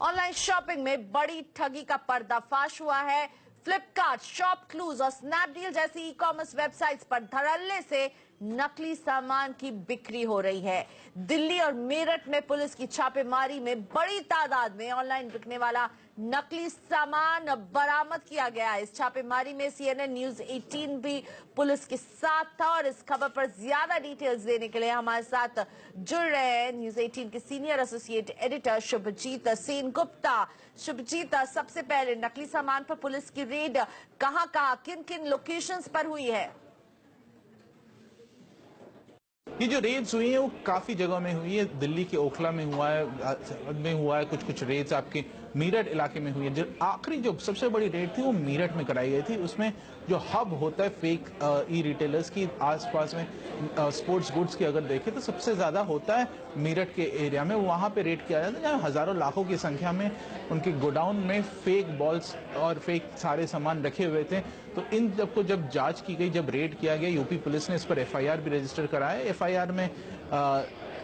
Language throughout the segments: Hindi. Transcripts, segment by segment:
ऑनलाइन शॉपिंग में बड़ी ठगी का पर्दाफाश हुआ है। फ्लिपकार्ट, शॉपक्लूज और स्नैपडील जैसी ई-कॉमर्स वेबसाइट्स पर धड़ल्ले से नकली सामान की बिक्री हो रही है। दिल्ली और मेरठ में पुलिस की छापेमारी में बड़ी तादाद में ऑनलाइन बिकने वाला नकली सामान बरामद किया गया है। इस छापेमारी में CNN न्यूज 18 भी पुलिस के साथ था और इस खबर पर ज्यादा डिटेल्स देने के लिए हमारे साथ जुड़ रहे हैं न्यूज 18 के senior associate editor Shubhajit Sen Gupta. Shubhajit, सबसे पहले नकली सामान पर पुलिस की रेड कहां किन किन लोकेशंस पर हुई है? ये जो रेड्स हुई है वो काफी जगह में हुई है। दिल्ली के ओखला में हुआ है, कुछ रेड्स आपके मेरठ इलाके में हुई है। जो आखिरी जो सबसे बड़ी रेड थी वो मेरठ में कराई गई थी। उसमें जो हब होता है फेक ई रिटेलर्स की आसपास में स्पोर्ट्स गुड्स की अगर देखें तो सबसे ज्यादा होता है मेरठ के एरिया में। वहां पे रेड किया जाता है जहाँ हजारों लाखों की संख्या में उनके गोडाउन में फेक बॉल्स और फेक सारे सामान रखे हुए थे। तो इन सबको जब जांच की गई, जब रेड किया गया, यूपी पुलिस ने इस पर FIR भी रजिस्टर कराया। FIR में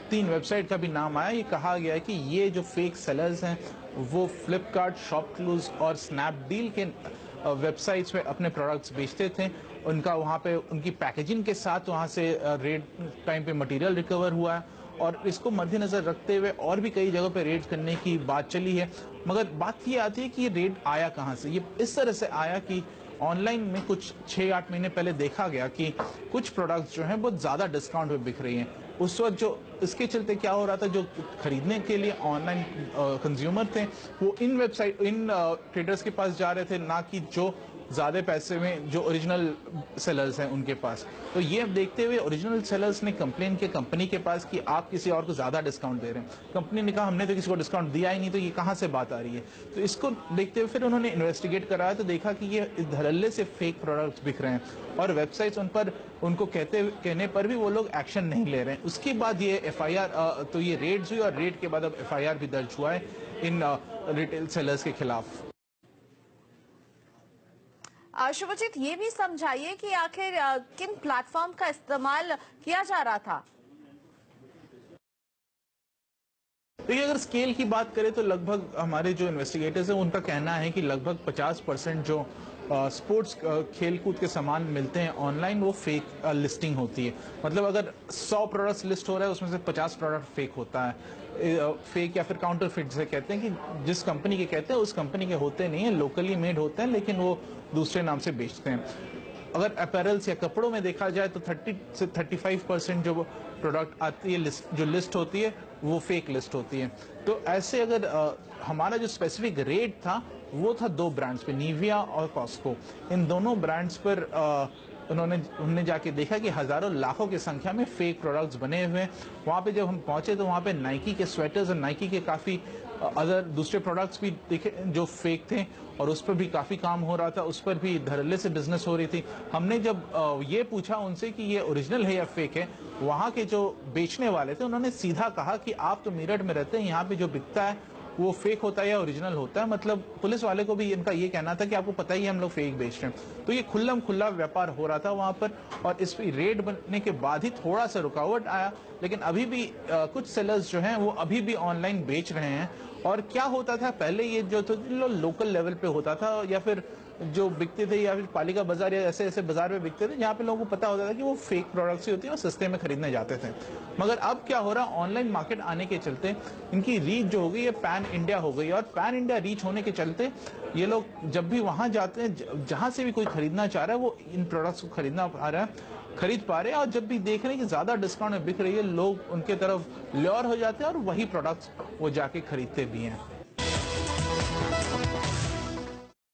3 वेबसाइट का भी नाम आया। ये कहा गया है कि ये जो फेक सेलर्स हैं वो फ्लिपकार्ट, शॉपक्लूज और स्नैपडील के वेबसाइट्स में अपने प्रोडक्ट्स बेचते थे। उनका वहां पे उनकी पैकेजिंग के साथ वहां से रेड टाइम पे मटेरियल रिकवर हुआ है और इसको मद्देनजर रखते हुए और भी कई जगह पे रेड करने की बात चली है। मगर बात ये आती है कि ये रेड आया कहां से। ये इस तरह से आया कि ऑनलाइन में कुछ 6-8 महीने पहले देखा गया कि कुछ प्रोडक्ट्स जो हैं बहुत ज्यादा डिस्काउंट पे बिक रही हैं। उस वक्त जो इसके चलते क्या हो रहा था, जो खरीदने के लिए ऑनलाइन कंज्यूमर थे वो इन ट्रेडर्स के पास जा रहे थे, ना कि जो ज्यादा पैसे में जो ओरिजिनल सेलर्स हैं उनके पास। तो ये देखते हुए ओरिजिनल सेलर्स ने कंप्लेन किया कंपनी के पास कि आप किसी और को ज्यादा डिस्काउंट दे रहे हैं। कंपनी ने कहा हमने तो किसी को डिस्काउंट दिया ही नहीं, तो ये कहां से बात आ रही है। तो इसको देखते हुए फिर उन्होंने इन्वेस्टिगेट कराया तो देखा कि ये धड़ल्ले से फेक प्रोडक्ट्स बिक रहे हैं और वेबसाइट्स उन पर उनको कहने पर भी वो लोग एक्शन नहीं ले रहे हैं। उसके बाद ये FIR तो ये रेड्स हुई और रेड के बाद अब FIR भी दर्ज हुआ है इन रिटेल सेलर्स के खिलाफ। शुभजीत, ये भी समझाइए कि आखिर किन प्लेटफॉर्म का इस्तेमाल किया जा रहा था? देखिए, अगर स्केल की बात करें तो लगभग हमारे जो इन्वेस्टिगेटर्स हैं उनका कहना है कि लगभग 50% जो स्पोर्ट्स खेलकूद के सामान मिलते हैं ऑनलाइन वो फेक लिस्टिंग होती है। मतलब अगर 100 प्रोडक्ट्स लिस्ट हो रहा है उसमें से 50 प्रोडक्ट फेक होता है। फेक या फिर काउंटरफिट से कहते हैं कि जिस कंपनी के कहते हैं उस कंपनी के होते नहीं है, लोकली मेड होते हैं लेकिन वो दूसरे नाम से बेचते हैं। अगर अपैरल्स या कपड़ों में देखा जाए तो 30 से 35% जो प्रोडक्ट आती है जो लिस्ट होती है वो फेक लिस्ट होती है। तो ऐसे अगर हमारा जो स्पेसिफिक रेट था वो था 2 ब्रांड्स पे, निविया और कॉस्को। इन दोनों ब्रांड्स पर उन्होंने जाके देखा कि हजारों लाखों की संख्या में फेक प्रोडक्ट्स बने हुए हैं। वहां पे जब हम पहुंचे तो वहां पे नाइकी के स्वेटर्स और नाइकी के काफी अदर दूसरे प्रोडक्ट्स भी दिखे जो फेक थे और उस पर भी काफी काम हो रहा था, उस पर भी धड़ल्ले से बिजनेस हो रही थी। हमने जब ये पूछा उनसे कि ये ओरिजिनल है या फेक है, वहां के जो बेचने वाले थे उन्होंने सीधा कहा कि आप तो मेरठ में रहते हैं, यहाँ पे जो बिकता है वो फेक होता है या ओरिजिनल होता है। मतलब पुलिस वाले को भी इनका ये कहना था कि आपको पता ही है हम लोग फेक बेच रहे हैं। तो ये खुल्ला व्यापार हो रहा था वहां पर और इस पर रेड बनने के बाद ही थोड़ा सा रुकावट आया। लेकिन अभी भी कुछ सेलर्स जो हैं वो अभी भी ऑनलाइन बेच रहे हैं। और क्या होता था पहले, ये जो लोकल लेवल पे होता था या फिर जो बिकते थे या फिर पालिका बाजार या ऐसे बाजार में बिकते थे जहाँ पे लोगों को पता होता था कि वो फेक प्रोडक्ट्स ही होती है और सस्ते में खरीदने जाते थे। मगर अब क्या हो रहा है, ऑनलाइन मार्केट आने के चलते इनकी रीच जो हो गई है पैन इंडिया हो गई और पैन इंडिया रीच होने के चलते ये लोग जब भी वहां जाते हैं, जहां से भी कोई खरीदना चाह रहा है वो इन प्रोडक्ट्स को खरीद पा रहे हैं। और जब भी देख रहे हैं कि ज्यादा डिस्काउंट में बिक रही है, लोग उनके तरफ ल्योर हो जाते हैं और वही प्रोडक्ट्स वो जाके खरीदते भी हैं।